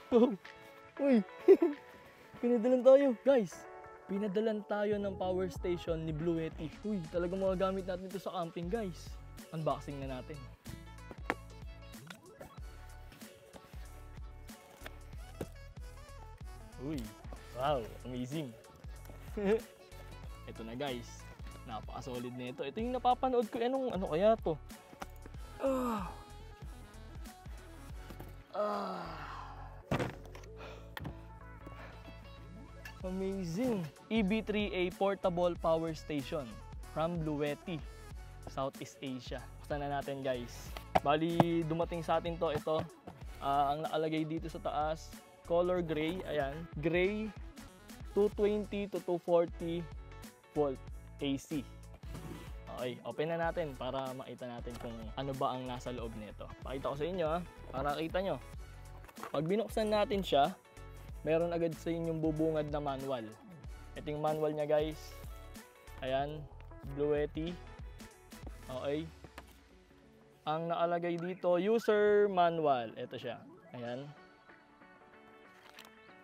Oh, uy, pinadalan tayo. Guys, pinadalan tayo ng power station ni Blue Yeti. Uy, talagang magagamit natin ito sa camping, guys. Unboxing na natin. Uy, wow, amazing. Ito na guys, napaka-solid na ito. Ito yung napapanood ko, ano kaya to? Amazing! EB3A Portable Power Station from Blue Yeti, Southeast Asia. Buksan na natin guys. Bali, dumating sa atin to, ito. Ang nakalagay dito sa taas, color gray, ayan. Gray, 220 to 240 volt AC. Okay, open na natin para makita natin kung ano ba ang nasa loob nito. Pakita ko sa inyo para kita nyo. Pag binuksan natin siya, meron agad sa inyong bubungad na manual. Ito yung manual niya guys. Ayan, Blue Yeti. Okay. Ang nakalagay dito, user manual. Ito siya. Ayan.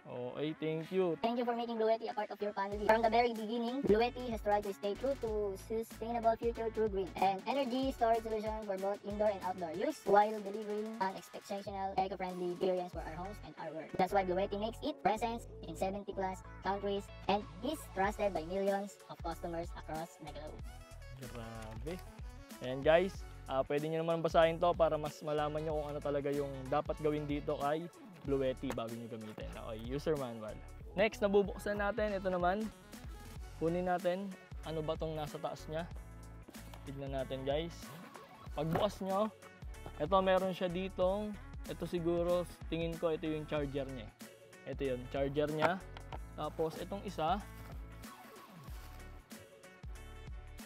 Okay, thank you. Thank you for making Blue Yeti a part of your family. From the very beginning, Blue Yeti has tried to stay true to sustainable future through green and energy storage solutions for both indoor and outdoor use while delivering an exceptional eco-friendly experience for our homes and our world. That's why Blue Yeti makes its presence in 70 plus countries and is trusted by millions of customers across the globe. Grabe. Ayan guys, pwede nyo naman basahin to para mas malaman nyo kung ano talaga yung dapat gawin dito kay Blue Yeti bago nyo gamitin. Okay, user manual. Next, nabubuksan natin. Ito naman, kunin natin. Ano ba tong nasa taas niya? Tignan natin guys. Pagbukas nyo, ito meron siya ditong, ito siguro, tingin ko ito yung charger niya. Ito yun, charger niya. Tapos itong isa,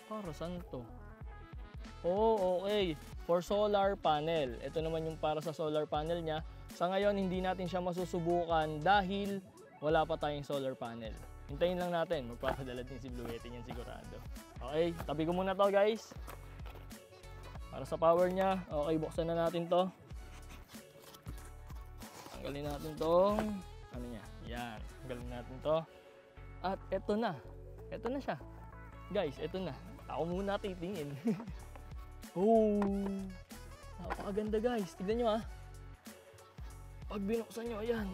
para saan to? Oh, okay. For solar panel. Ito naman yung para sa solar panel niya. Sa ngayon, hindi natin siya masusubukan dahil wala pa tayong solar panel. Hintayin lang natin. Magpapadala din si Blue Yeti niyan sigurado. Okay, tabi ko muna to guys. Para sa power niya. Okay, buksan na natin to. Tanggalin natin tong ano niya. Yan. Tanggalin natin to. At eto na. Eto na siya. Guys, eto na. Ako muna titingin. Oh, napakaganda guys. Tignan nyo Pag binuksan nyo, ayan.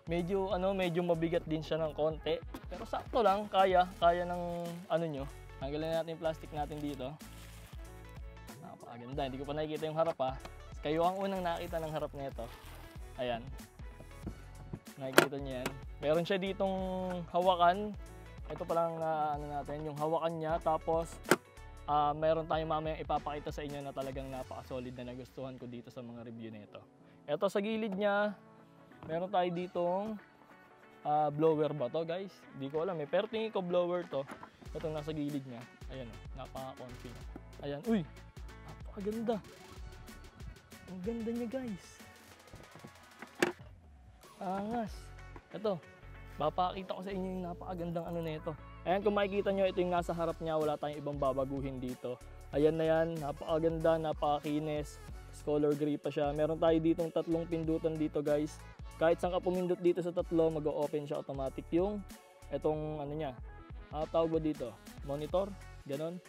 Medyo mabigat din siya ng konti. Pero sakto lang, kaya ng ano nyo. Tanggalin natin yung plastic natin dito. Napakaganda. Hindi ko pa nakikita yung harap Kayo ang unang nakita ng harap nito. Ayan. Nakikita nyo yan. Meron siya ditong hawakan. Ito pa lang ano natin, yung hawakan niya. Tapos, meron tayong mamayang ipapakita sa inyo na talagang napaka-solid na nagustuhan ko dito sa mga review nito. Ito sa gilid niya, meron tayo ditong blower ba to guys? Hindi ko alam pero tingin ko blower to. Itong nasa gilid niya. Ayan napaka-comfy. Ayan, uy! Napakaganda. Ang ganda niya guys. Angas. Ito. Papakita ko sa inyo yung napakagandang ano nito. Ayan, kung makikita nyo, ito yung nasa harap niya. Wala tayong ibang babaguhin dito. Ayan na yan. Napakaganda, napakakinis. Color gray pa siya. Meron tayo ditong tatlong pindutan dito guys. Kahit saan ka pumindot dito sa tatlo, mag-o-open siya automatic yung itong ano niya. Tawag ba dito? Monitor? Ganon.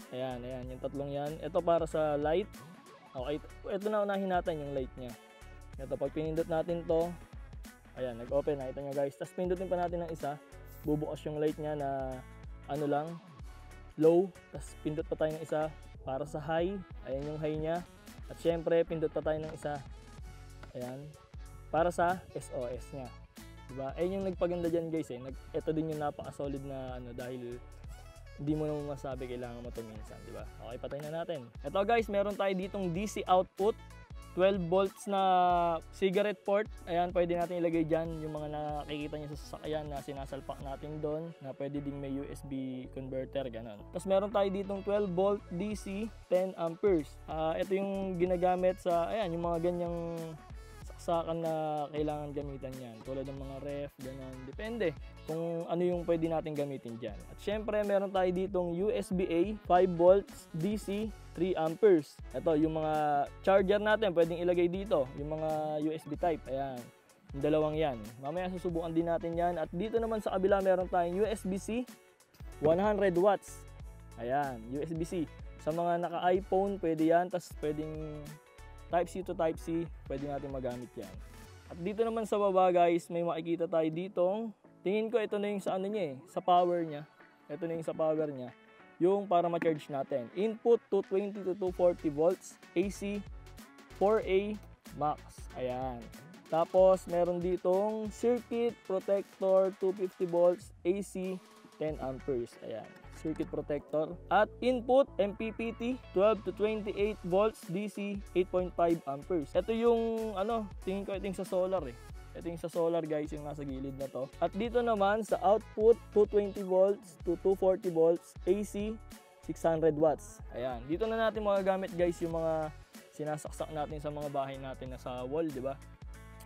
Ayan, yung tatlong yan. Ito para sa light. Okay, ito na unahin natin yung light niya. Ito, pag pinindot natin to, ayan, nag-open, nakita nyo guys. Tapos pindutin pa natin ng isa. Bubukas yung light niya na ano lang, low. Tapos pindot pa tayo ng isa para sa high. Ayan yung high niya. At syempre, pindot pa tayo ng isa. Ayan. Para sa SOS niya. Diba? Ayun yung nagpaganda dyan guys Ito din yung napaka-solid na ano dahil hindi mo naman masabi kailangan mo ito minsan. Diba? Okay, patay na natin. Ito guys, meron tayo ditong DC output. 12 volts na cigarette port. Ayan, pwede natin ilagay dyan yung mga nakikita nyo sa sasakyan na sinasalpak natin doon na pwede ding may USB converter, ganon. Tapos meron tayo ditong 12 volt DC 10 amperes. Ito yung ginagamit sa, ayan, yung mga ganyang saksakan na kailangan gamitan yan. Tulad ng mga ref, ganun. Depende kung ano yung pwede natin gamitin dyan. At syempre, meron tayo ditong USB-A, 5 volts, DC, 3 amperes. Ito, yung mga charger natin, pwedeng ilagay dito. Yung mga USB type, ayan. Yung dalawang yan. Mamaya susubukan din natin yan. At dito naman sa kabila, meron tayong USB-C, 100 watts. Ayan, USB-C. Sa mga naka-iPhone, pwede yan. Tapos pwedeng Type-C to Type-C, pwede natin magamit yan. At dito naman sa baba guys, may makikita tayo ditong, tingin ko ito na yung sa ano niya sa power niya. Ito na yung sa power niya. Yung para ma-charge natin. Input 220 to 240 volts, AC, 4A, max. Ayan. Tapos meron ditong circuit protector 250 volts, AC, 10 amperes. Ayan. Circuit protector. At input MPPT 12 to 28 volts DC 8.5 amperes. Ito yung tingin ko ito yung sa solar Ito yung sa solar guys, yung nasa gilid na to. At dito naman sa output 220 volts to 240 volts AC 600 watts. Ayan. Dito na natin magagamit guys yung mga sinasaksak natin sa mga bahay natin na sa wall, di ba?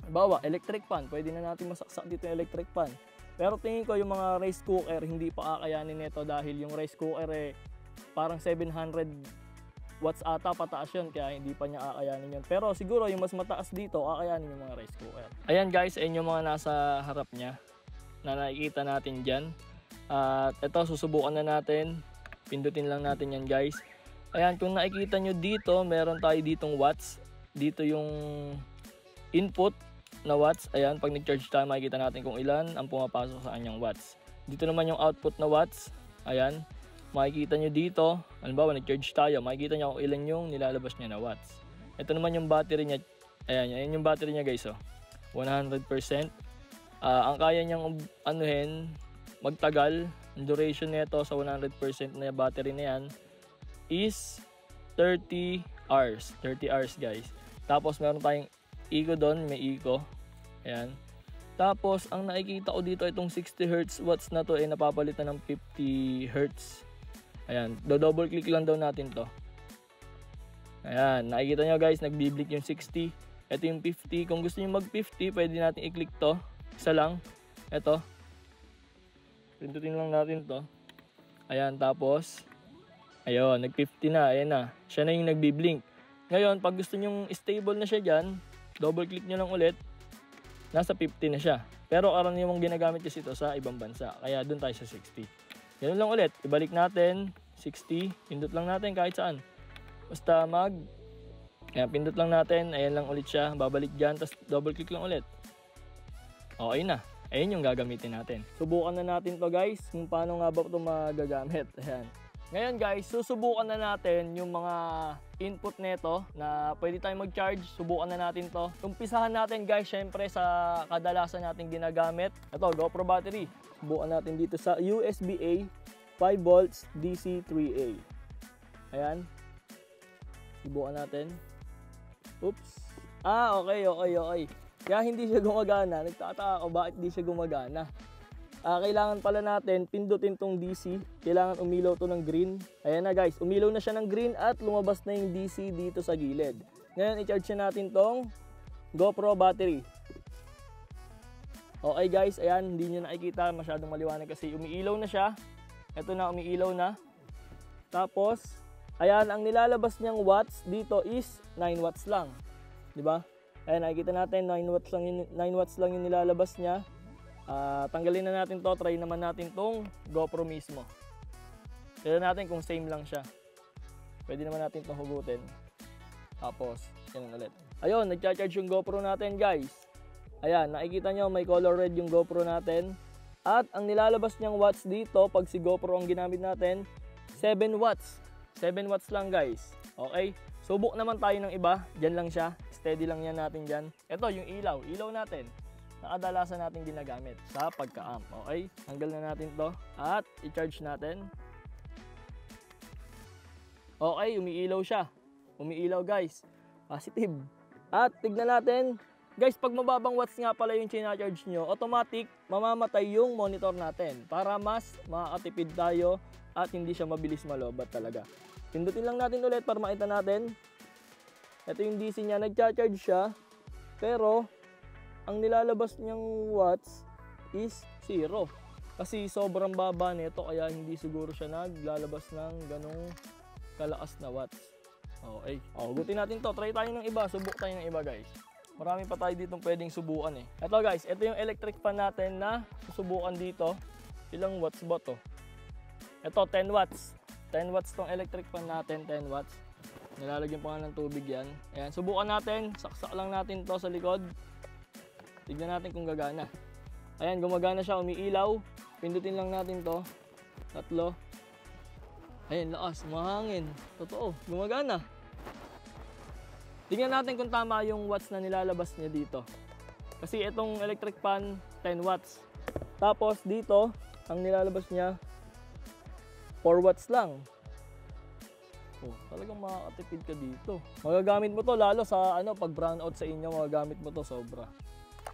Halimbawa, electric fan. Pwede na natin masaksak dito yung electric fan. Pero tingin ko yung mga rice cooker hindi pa kakayanin nito dahil yung rice cooker parang 700 watts ata pataas yun kaya hindi pa niya kakayanin yun. Pero siguro yung mas mataas dito kakayanin yung mga rice cooker. Ayan guys, ayun yung mga nasa harap niya na nakikita natin dyan. At ito susubukan na natin. Pindutin lang natin yan guys. Ayan, kung nakikita nyo dito meron tayo ditong watts. Dito yung input na watts. Ayan, pag nag-charge tayo, makikita natin kung ilan ang pumapasok sa kanyang watts. Dito naman yung output na watts. Ayan, makikita nyo dito. Halimbawa, nag-charge tayo, makikita nyo kung ilan yung nilalabas niya na watts. Ito naman yung battery niya. Ayan, ayan yung battery niya guys. 100%. Ang kaya niyang magtagal, ang duration nito sa 100% na battery na yan is 30 hours. 30 hours guys. Tapos meron tayong eco doon, may eco. Ayan. Tapos, ang nakikita ko dito, itong 60 Hz watts na to, napapalitan ng 50 Hz. Ayan. Do-double click lang daw natin to. Ayan. Nakikita nyo guys, nagbi-blink yung 60. Ito yung 50. Kung gusto nyo mag-50, pwede natin i-click to. Isa lang. Ito. Pindutin lang natin to. Ayan. Tapos, ayun. Nag-50 na. Ayan na. Siya na yung nagbi-blink. Ngayon, pag gusto nyo stable na siya dyan, double click nyo lang ulit. Nasa 50 na siya. Pero karaniwang ginagamit kasi ito sa ibang bansa. Kaya doon tayo sa 60. Ganun lang ulit. Ibalik natin. 60. Pindot lang natin kahit saan. Basta Ayan, pindot lang natin. Ayan lang ulit siya. Babalik dyan. Tapos double click lang ulit. Okay na. Ayan yung gagamitin natin. Subukan na natin to guys. Kung paano nga ba ito magagamit. Ayan. Ngayon guys, susubukan na natin yung mga input nito na pwede tayong mag-charge. Subukan na natin to. Umpisahan natin guys, syempre sa kadalasan natin ginagamit. Ito, GoPro battery. Subukan natin dito sa USB-A 5 volts DC 3A. Ayan. Subukan natin. Oops. Okay. Kaya hindi siya gumagana. Nagtataka ako bakit hindi siya gumagana. Kailangan pala natin pindutin tong DC. Kailangan umilaw to ng green. Ayan na guys, umilaw na siya ng green at lumabas na yung DC dito sa gilid. Ngayon, i-charge na natin tong GoPro battery. Okay guys, ayan, hindi nyo nakikita masyadong maliwanag kasi umiilaw na siya. Ito na, umiilaw na. Tapos, ayan, ang nilalabas niyang watts dito is 9 watts lang. Diba? Ayan, nakikita natin, 9 watts lang yung nilalabas niya. Tanggalin na natin to, try naman natin tong GoPro mismo. Tignan natin kung same lang siya. Pwede naman natin itong hugutin. Tapos, yan ulit. Ayun, nagcha-charge yung GoPro natin guys. Ayan, nakikita nyo may color red yung GoPro natin. At ang nilalabas niyang watts dito, pag si GoPro ang ginamit natin, 7 watts. 7 watts lang guys. Okay? Subok naman tayo ng iba. Diyan lang siya. Steady lang yan natin dyan. Ito, yung ilaw. Ilaw natin. Nakadalasan natin ginagamit sa pagka-amp. Okay? Tanggal na natin to at i-charge natin. Okay, umiilaw siya. Umiilaw guys. Positive. At tignan natin. Guys, pag mababang watts nga pala yung charge nyo, automatic mamamatay yung monitor natin para mas makakatipid tayo at hindi siya mabilis malobat talaga. Pindutin lang natin ulit para makita natin. Ito yung DC niya. Nagcha-charge siya. Pero, ang nilalabas niyang watts is 0. Kasi sobrang baba nito kaya hindi siguro siya naglalabas ng ganong kalakas na watts. Okay. Gutin natin to. Try tayo ng iba. Subok tayo ng iba guys. Marami pa tayo ditong pwedeng subukan eh. Ito guys, ito yung electric fan natin na susubukan dito. Ilang watts ba to? Ito, 10 watts. 10 watts tong electric fan natin, 10 watts. Nilalagyan pa nga ng tubig yan. Ayan, subukan natin. Saksak lang natin to sa likod. Tignan natin kung gagana. Ayan, gumagana siya, umiilaw. Pindutin lang natin to. 3. Ayan, lakas, mahangin. Totoo, gumagana. Tingnan natin kung tama yung watts na nilalabas niya dito. Kasi itong electric fan, 10 watts. Tapos dito, ang nilalabas niya, 4 watts lang. Talagang makakatipid ka dito. Magagamit mo to lalo sa pag brownout sa inyo, magagamit mo to sobra.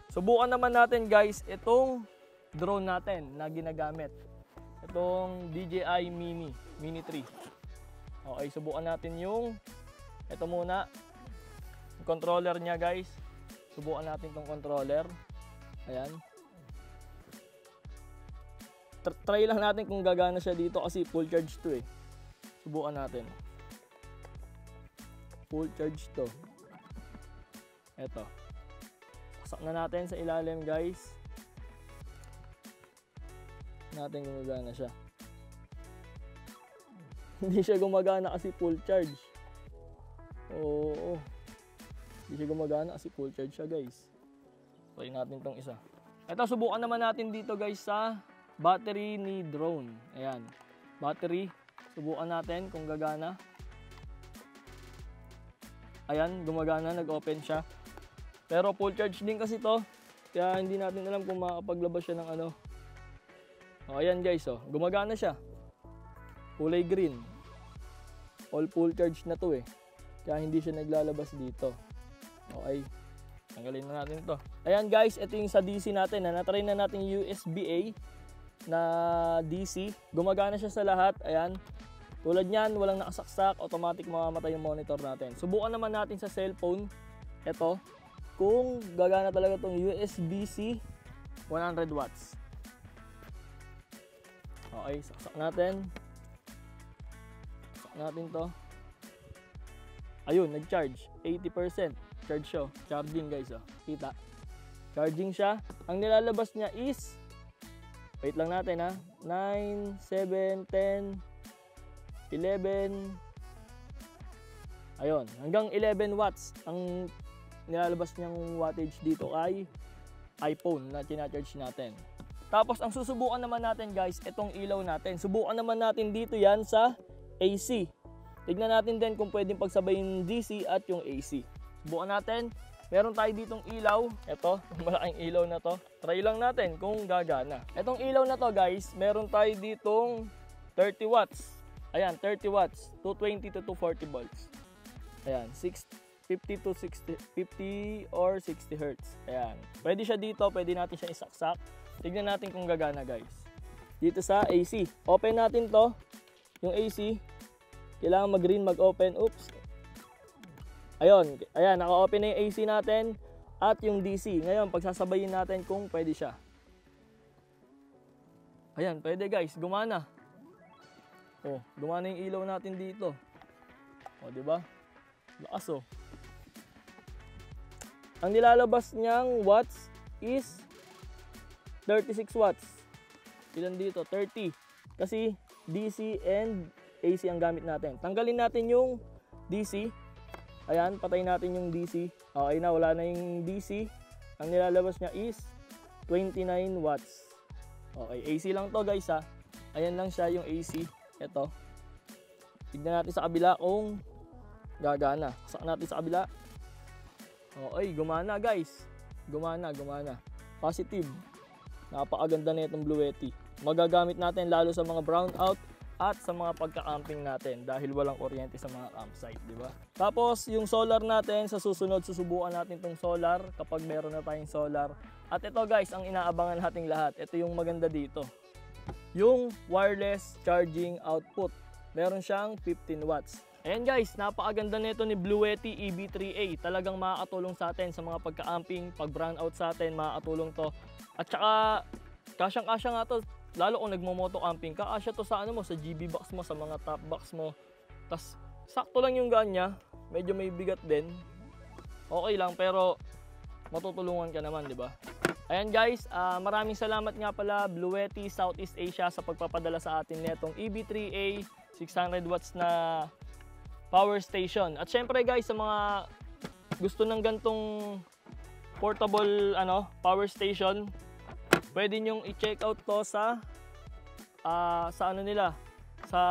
Subukan naman natin guys, itong drone natin na ginagamit. Itong DJI Mini 3. Okay, subukan natin yung, ito muna, controller niya guys. Subukan natin tong controller. Ayan. Try lang natin kung gagana siya dito kasi full charge to eh. Subukan natin. Full charge to. Eto. Pasak na natin sa ilalim guys. Natin kung gagana siya. Hindi siya gumagana kasi full charge. Oo. Hindi siya gumagana kasi full charge siya guys. Try natin tong isa. Ito, subukan naman natin dito guys sa battery ni drone. Ayan. Battery. Subukan natin kung gagana. Ayan, gumagana. Nag-open siya. Pero full charge din kasi to. Kaya hindi natin alam kung makapaglabas siya ng ano. Ayan guys. Gumagana siya. Kulay green. All full charge na to eh. Kaya hindi siya naglalabas dito. Okay. Tanggalin na natin ito. Ayan guys, ito yung sa DC natin. Na-try na natin yung USB-A na DC. Gumagana siya sa lahat. Ayan. Tulad niyan, walang nakasaksak. Automatic mamamatay yung monitor natin. Subukan naman natin sa cellphone. Ito. Kung gagana talaga itong USB-C 100 watts. Okay, saksak natin. Saksak natin to. Ayun, nag-charge. 80%. Charge siya. Charging guys. Kita. Charging siya. Ang nilalabas niya is, wait lang natin 9, 7, 10, 11. Ayun. Hanggang 11 watts. Ang nilalabas niyang wattage dito ay iPhone na tina-charge natin. Tapos ang susubukan naman natin guys, itong ilaw natin. Subukan naman natin dito yan sa AC. Tignan natin din kung pwedeng pagsabayin DC at yung AC. Subukan natin. Meron tayo ditong ilaw. Ito, malaking ilaw na to. Try lang natin kung gagana. Itong ilaw na to guys, meron tayo ditong 30 watts. Ayan, 30 watts. 220 to 240 volts. Ayan, 50 to 60, 50 or 60 hertz. Ayan. Pwede siya dito, pwede natin siya isaksak. Tignan natin kung gagana guys. Dito sa AC. Open natin to. Yung AC. Kailangan mag-green, mag-open. Oops. Ayun. Ayan, naka-open na yung AC natin at yung DC. Ngayon, pagsasabayin natin kung pwede siya. Ayan, pwede guys. Gumana. Gumana yung ilaw natin dito. Diba? Lakas Ang nilalabas niyang watts is 36 watts. Ilan dito? 30. Kasi DC and AC ang gamit natin. Tanggalin natin yung DC. Ayan, patayin natin yung DC. Okay na, wala na yung DC. Ang nilalabas niya is 29 watts. Okay, AC lang to guys Ayan lang siya yung AC. Ito. Tignan natin sa kabila kung gagana. Saksak natin sa kabila. Okay, gumana guys. Gumana. Positive. Napakaganda na itong Bluetti. Magagamit natin lalo sa mga brownout at sa mga pagka-camping natin dahil walang kuryente sa mga campsite, di ba? Tapos yung solar natin, sa susunod susubukan natin itong solar kapag meron na tayong solar. At ito guys, ang inaabangan nating lahat. Ito yung maganda dito. Yung wireless charging output. Meron siyang 15 watts. Ayan guys, napakaganda nito ni Bluetti EB3A. Talagang makakatulong sa atin sa mga pagka-amping, pag brownout sa atin, makakatulong to. At saka, kasyang-kasya nga to, lalo kung nagmo-moto camping, kakasya to sa ano mo, sa GB box mo, sa mga top box mo. Tas sakto lang yung gaan niya, medyo may bigat din. Okay lang, pero matutulungan ka naman, di ba? Ayan guys, maraming salamat nga pala Bluetti Southeast Asia sa pagpapadala sa atin netong EB3A 600 watts na power station. At syempre guys, sa mga gusto ng gantong portable power station, pwede nyong i-check out to sa ano nila, sa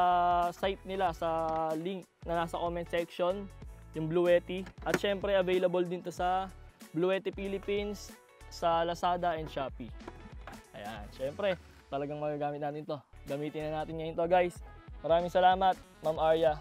site nila, sa link na nasa comment section, yung Bluetti. At syempre available din to sa Bluetti Philippines, sa Lazada and Shopee. Ayan, syempre talagang magagamit natin to. Gamitin na natin ngayon to guys. Maraming salamat, Ma'am Arya.